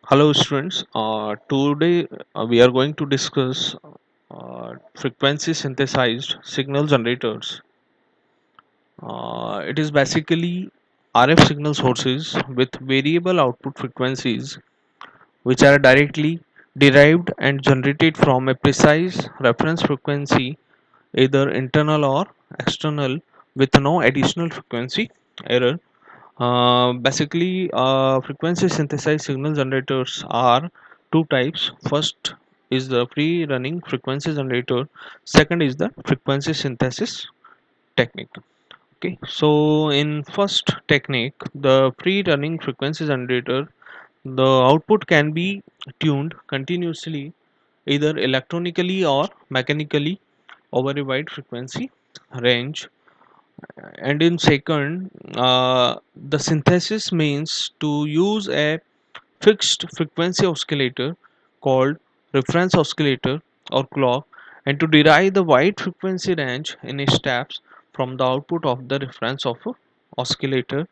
Hello students, today we are going to discuss frequency synthesized signal generators. It is basically RF signal sources with variable output frequencies which are directly derived and generated from a precise reference frequency, either internal or external, with no additional frequency error. Frequency synthesized signal generators are two types. First is the free running frequency generator. Second is the frequency synthesis technique. Okay, so in first technique, the free running frequency generator, the output can be tuned continuously, either electronically or mechanically, over a wide frequency range. And in second, the synthesis means to use a fixed frequency oscillator called reference oscillator or clock, and to derive the wide frequency range in steps from the output of the reference of a oscillator.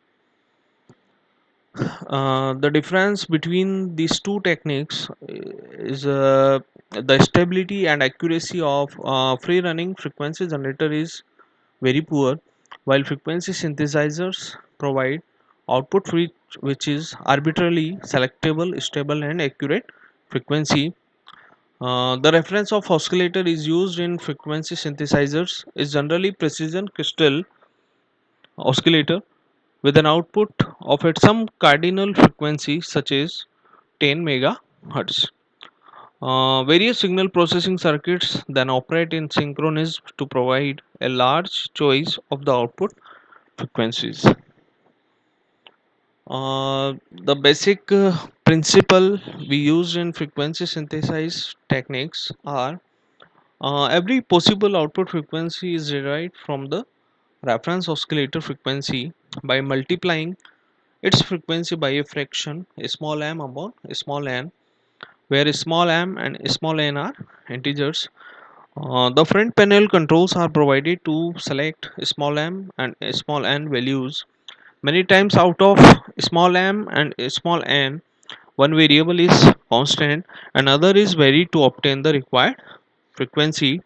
The difference between these two techniques is the stability and accuracy of free running frequency generator is very poor, while frequency synthesizers provide output which is arbitrarily selectable, stable, and accurate frequency. The reference of oscillator is used in frequency synthesizers is generally precision crystal oscillator with an output of at some cardinal frequency such as 10 megahertz. Various signal processing circuits then operate in synchronism to provide a large choice of the output frequencies. The basic principle we use in frequency synthesis techniques are every possible output frequency is derived from the reference oscillator frequency by multiplying its frequency by a fraction a small m upon a small n, where a small m and a small n are integers. The front panel controls are provided to select a small m and a small n values many times out of small m and small n. One variable is constant, another is varied to obtain the required frequency.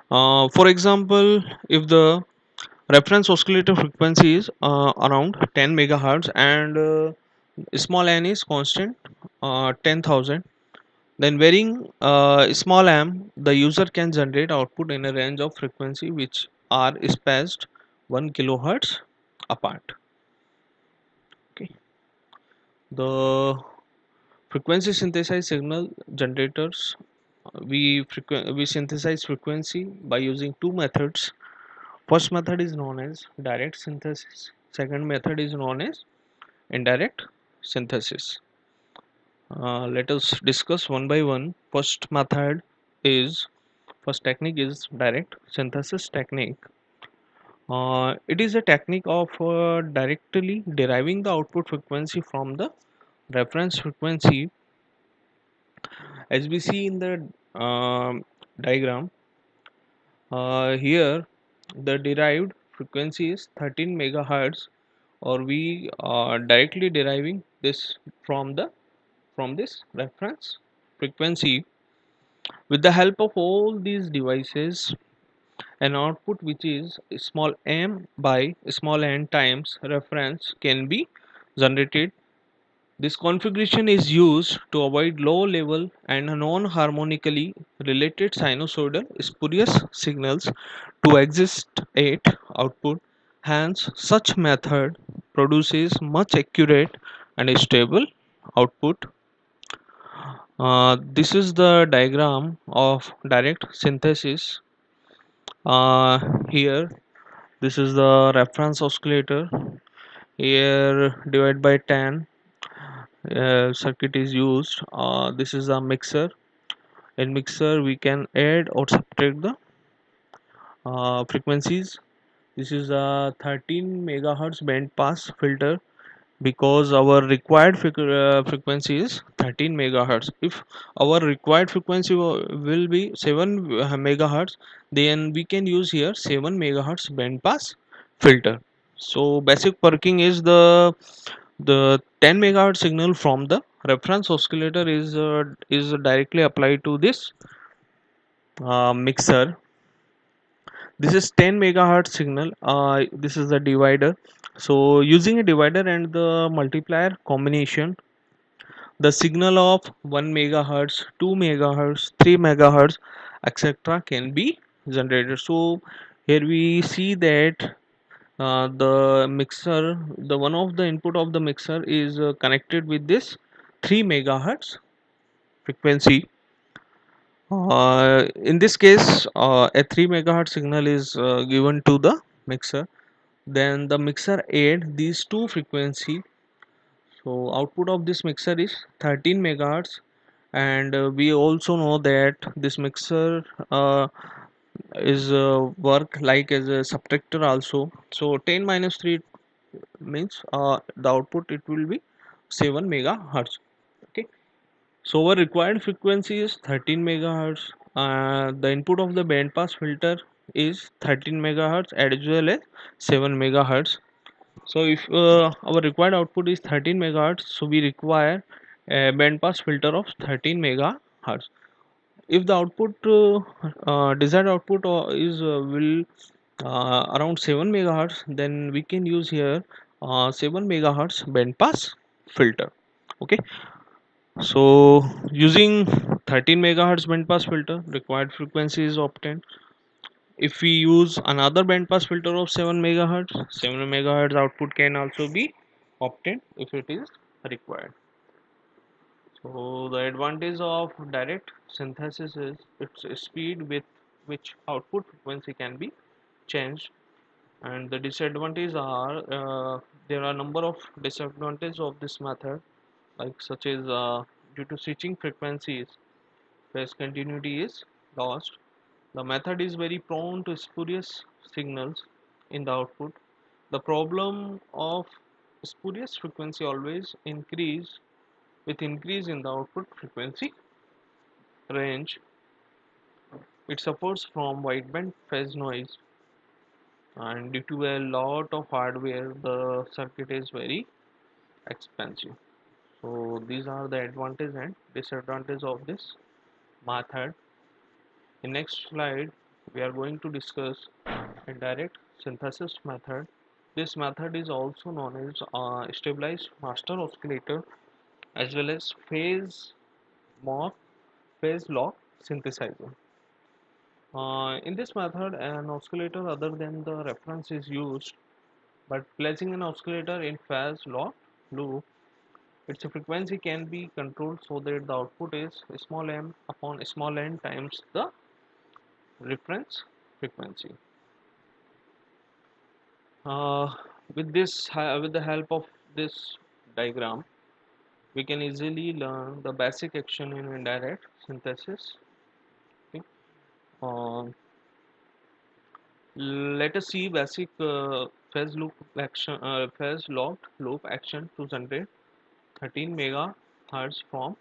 For example, if the reference oscillator frequency is around 10 megahertz and small n is constant 10,000, then varying small m, the user can generate output in a range of frequency which are spaced 1 kilohertz apart. Okay. The frequency synthesized signal generators, we synthesize frequency by using two methods. First method is known as direct synthesis. Second method is known as indirect synthesis. Let us discuss one by one. First technique is direct synthesis technique. It is a technique of directly deriving the output frequency from the reference frequency. As we see in the diagram, here the derived frequency is 13 megahertz, or we are directly deriving this from this reference frequency. With the help of all these devices, an output which is small m by small n times reference can be generated. This configuration is used to avoid low-level and non-harmonically related sinusoidal spurious signals to exist at output. Hence, such method produces much accurate and stable output. This is the diagram of direct synthesis. Here, this is the reference oscillator. Here, divide by 10. Circuit is used. This is a mixer. In mixer we can add or subtract the frequencies. This is a 13 megahertz band pass filter because our required frequency is 13 megahertz. If our required frequency will be 7 megahertz, then we can use here 7 megahertz band pass filter. So basic working is the The 10 megahertz signal from the reference oscillator is directly applied to this mixer. This is 10 megahertz signal. This is the divider. So using a divider and the multiplier combination, the signal of 1 megahertz, 2 megahertz, 3 megahertz, etc. can be generated. So here we see that the mixer, the one of the input of the mixer is connected with this 3 megahertz frequency. In this case, a 3 megahertz signal is given to the mixer. Then the mixer add these two frequency. So output of this mixer is 13 megahertz, and we also know that this mixer is work like as a subtractor also. So 10 minus 3 means the output it will be 7 megahertz. Okay. So our required frequency is 13 megahertz. The input of the band pass filter is 13 megahertz as well as 7 megahertz. So if our required output is 13 megahertz, so we require a band pass filter of 13 megahertz. If the output desired output is will around 7 megahertz, then we can use here 7 megahertz band pass filter. Okay, so using 13 megahertz band pass filter, required frequency is obtained. If we use another band pass filter of 7 megahertz, 7 megahertz output can also be obtained if it is required. So the advantage of direct synthesis is its speed with which output frequency can be changed, and the disadvantages are there are number of disadvantages of this method, like such as due to switching frequencies, phase continuity is lost. The method is very prone to spurious signals in the output. The problem of spurious frequency always increase with increase in the output frequency range. It suffers from wideband phase noise, and due to a lot of hardware, the circuit is very expensive. So these are the advantages and disadvantages of this method. In next slide, we are going to discuss indirect synthesis method. This method is also known as stabilized master oscillator as well as mock phase lock synthesizer. In this method, an oscillator other than the reference is used, but placing an oscillator in phase lock loop, its frequency can be controlled so that the output is small m upon small n times the reference frequency. Uh, with the help of this diagram, we can easily learn the basic action in indirect synthesis. Okay. Uh, Let us see basic phase locked loop action to generate 13 megahertz from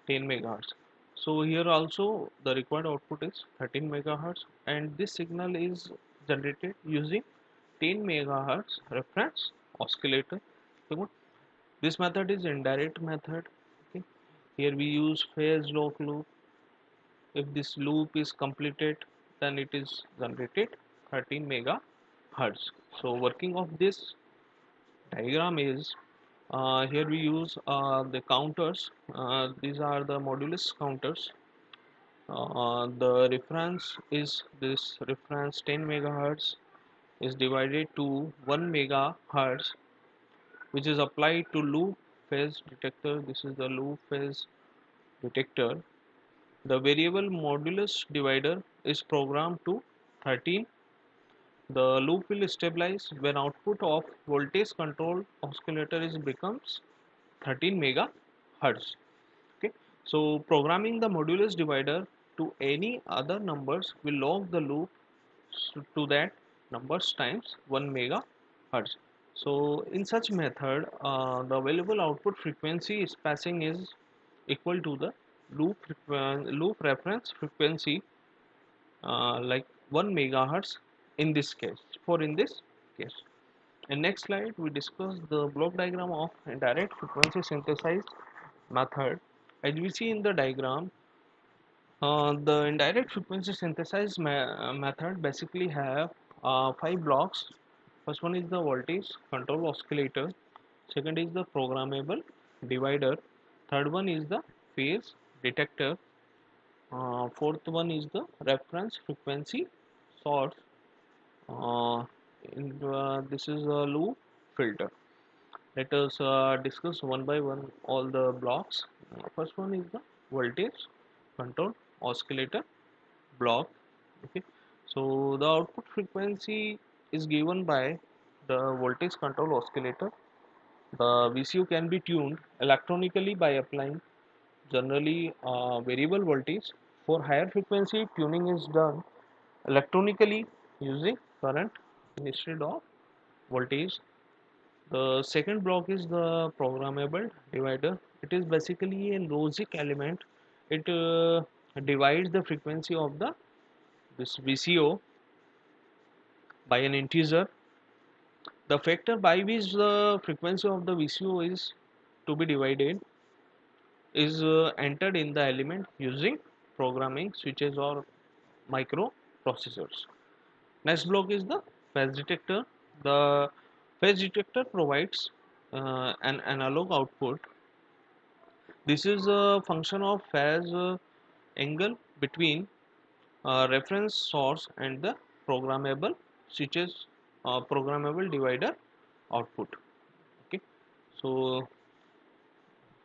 10 megahertz. So here also the required output is 13 megahertz, and this signal is generated using 10 megahertz reference oscillator. So this method is indirect method. Okay. Here we use phase lock loop. If this loop is completed, then it is generated 13 megahertz. So working of this diagram is here we use the counters. These are the modulus counters. The reference is this reference 10 megahertz is divided to 1 megahertz, which is applied to loop phase detector. This is the loop phase detector. The variable modulus divider is programmed to 13. The loop will stabilize when output of voltage control oscillator is becomes 13 megahertz. Okay, so programming the modulus divider to any other numbers will lock the loop to that numbers times 1 megahertz. So in such method, the available output frequency spacing is equal to the loop reference frequency, like 1 megahertz in this case. For in this case, In next slide, we discuss the block diagram of indirect frequency synthesized method. As we see in the diagram, the indirect frequency synthesized method basically have five blocks. First one is the voltage control oscillator. Second is the programmable divider. Third one is the phase detector. Fourth one is the reference frequency source. Uh, this is a loop filter. Let us discuss one by one all the blocks. First one is the voltage control oscillator block. Okay, so the output frequency is given by the voltage control oscillator. The VCO can be tuned electronically by applying generally variable voltage. For higher frequency, tuning is done electronically using current instead of voltage. The second block is the programmable divider. It is basically a logic element. It divides the frequency of the this VCO by an integer. The factor by which the frequency of the VCO is to be divided is entered in the element using programming switches or microprocessors. Next block is the phase detector. The phase detector provides an analog output. This is a function of phase angle between reference source and the programmable switches programmable divider output. Okay, so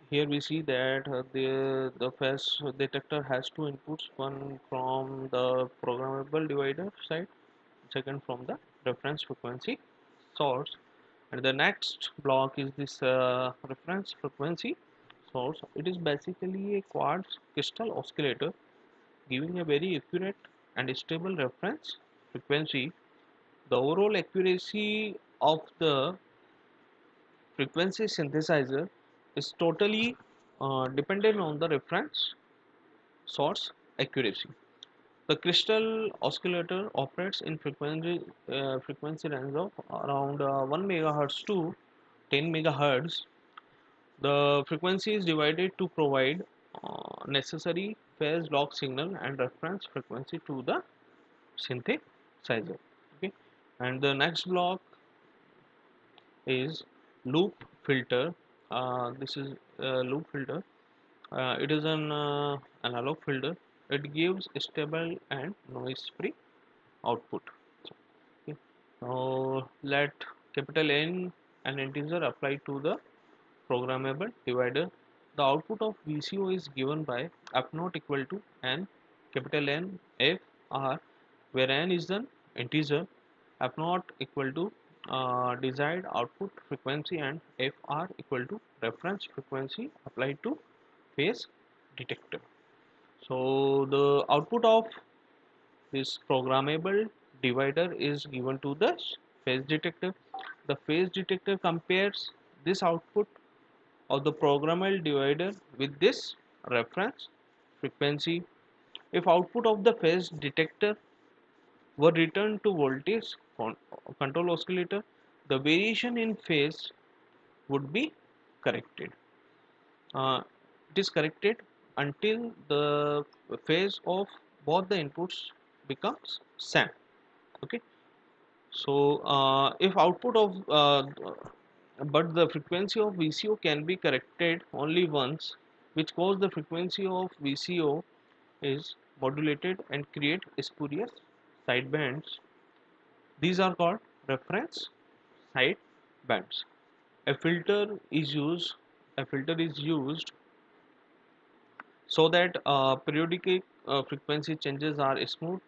here we see that the phase detector has two inputs, one from the programmable divider side, second from the reference frequency source. And the next block is this reference frequency source. It is basically a quartz crystal oscillator giving a very accurate and stable reference frequency. The overall accuracy of the frequency synthesizer is totally dependent on the reference source accuracy. The crystal oscillator operates in frequency range of around 1 megahertz to 10 megahertz. The frequency is divided to provide necessary phase lock signal and reference frequency to the synthesizer. Okay, and the next block is loop filter. This is a loop filter. It is an analog filter. It gives stable and noise-free output. Okay. Now let capital N an integer apply to the programmable divider. The output of VCO is given by f naught equal to n capital N f r, where n is an integer, f naught equal to desired output frequency, and fr equal to reference frequency applied to phase detector. So the output of this programmable divider is given to the phase detector. The phase detector compares this output of the programmable divider with this reference frequency. If output of the phase detector were returned to voltage control oscillator, the variation in phase would be corrected. It is corrected until the phase of both the inputs becomes same. Okay, so if output of but the frequency of VCO can be corrected only once, which cause the frequency of VCO is modulated and create spurious sidebands. These are called reference side bands. A filter is used. A filter is used so that periodic frequency changes are smooth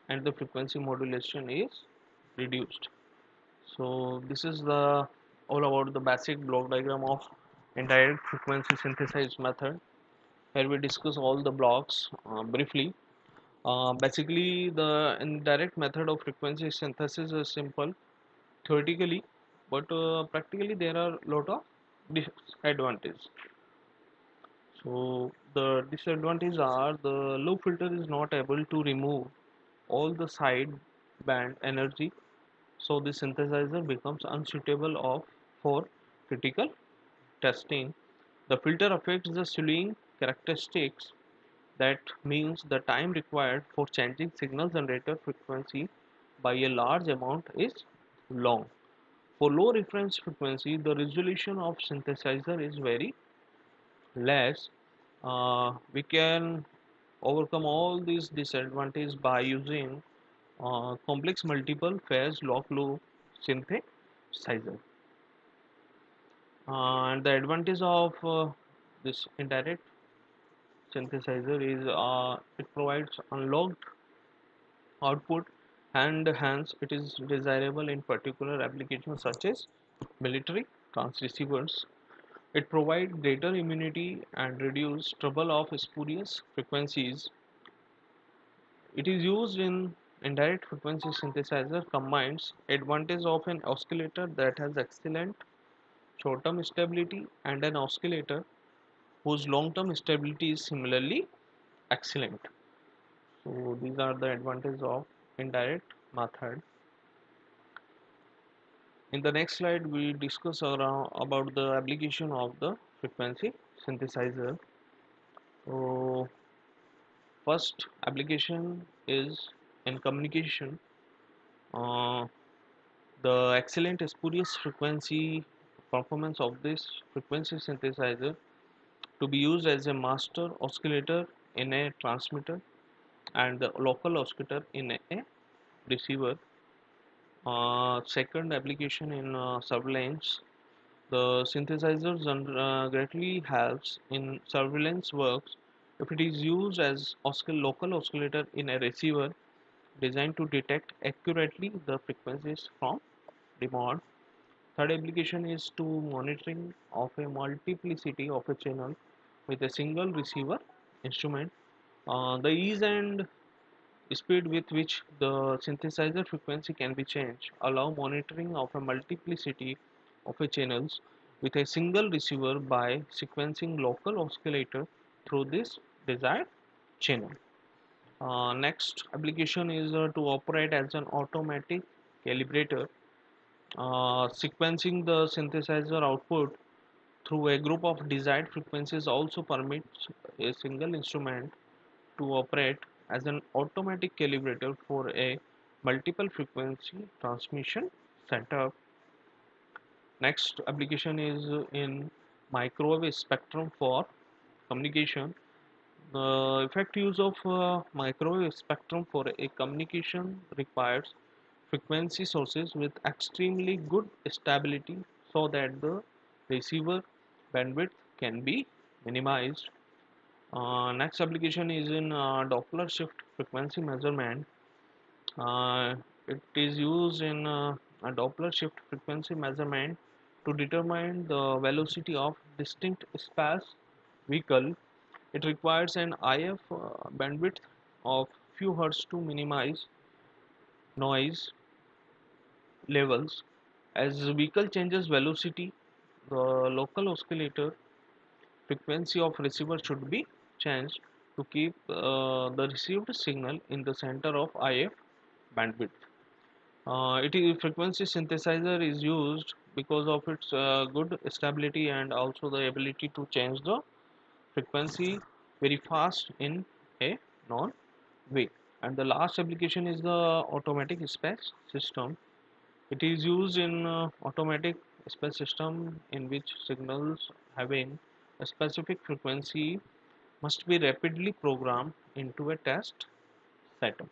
and the frequency modulation is reduced. So this is the all about the basic block diagram of indirect frequency synthesized method. Here we discuss all the blocks briefly. Basically, the indirect method of frequency synthesis is simple theoretically, but practically there are lot of disadvantages. So the disadvantages are the low filter is not able to remove all the side band energy, So the synthesizer becomes unsuitable for critical testing. The filter affects the slewing characteristics. That means the time required for changing signal generator frequency by a large amount is long. For low reference frequency, the resolution of synthesizer is very less. We can overcome all these disadvantages by using complex multiple phase lock loop synthesizer. And the advantage of this indirect synthesizer is it provides unlocked output, and hence it is desirable in particular applications such as military transceivers. It provides greater immunity and reduce trouble of spurious frequencies. It is used in indirect frequency synthesizer combines advantage of an oscillator that has excellent short-term stability and an oscillator whose long-term stability is similarly excellent. So these are the advantages of indirect method. In the next slide, we discuss around about the application of the frequency synthesizer. So first application is in communication. Uh, the excellent spurious frequency performance of this frequency synthesizer to be used as a master oscillator in a transmitter and the local oscillator in a receiver. Second application in surveillance. The synthesizer greatly helps in surveillance works if it is used as local oscillator in a receiver designed to detect accurately the frequencies from remote. Third application is to monitoring of a multiplicity of a channel with a single receiver instrument. The ease and speed with which the synthesizer frequency can be changed allow monitoring of a multiplicity of a channels with a single receiver by sequencing local oscillator through this desired channel. Next application is to operate as an automatic calibrator. Sequencing the synthesizer output through a group of desired frequencies also permits a single instrument to operate as an automatic calibrator for a multiple frequency transmission setup. Next application is in microwave spectrum for communication. The effective use of microwave spectrum for a communication requires frequency sources with extremely good stability so that the receiver bandwidth can be minimized. Next application is in Doppler shift frequency measurement. Uh, it is used in a Doppler shift frequency measurement to determine the velocity of distinct space vehicle. It requires an IF bandwidth of few hertz to minimize noise levels. As the vehicle changes velocity, the local oscillator frequency of receiver should be changed to keep the received signal in the center of IF bandwidth. It is frequency synthesizer is used because of its good stability and also the ability to change the frequency very fast in a non way. And the last application is the automatic space system. It is used in automatic space system in which signals having a specific frequency must be rapidly programmed into a test setup.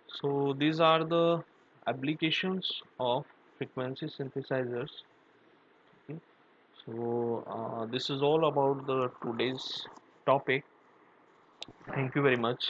So these are the applications of frequency synthesizers. Okay. So this is all about the today's topic. Thank you very much.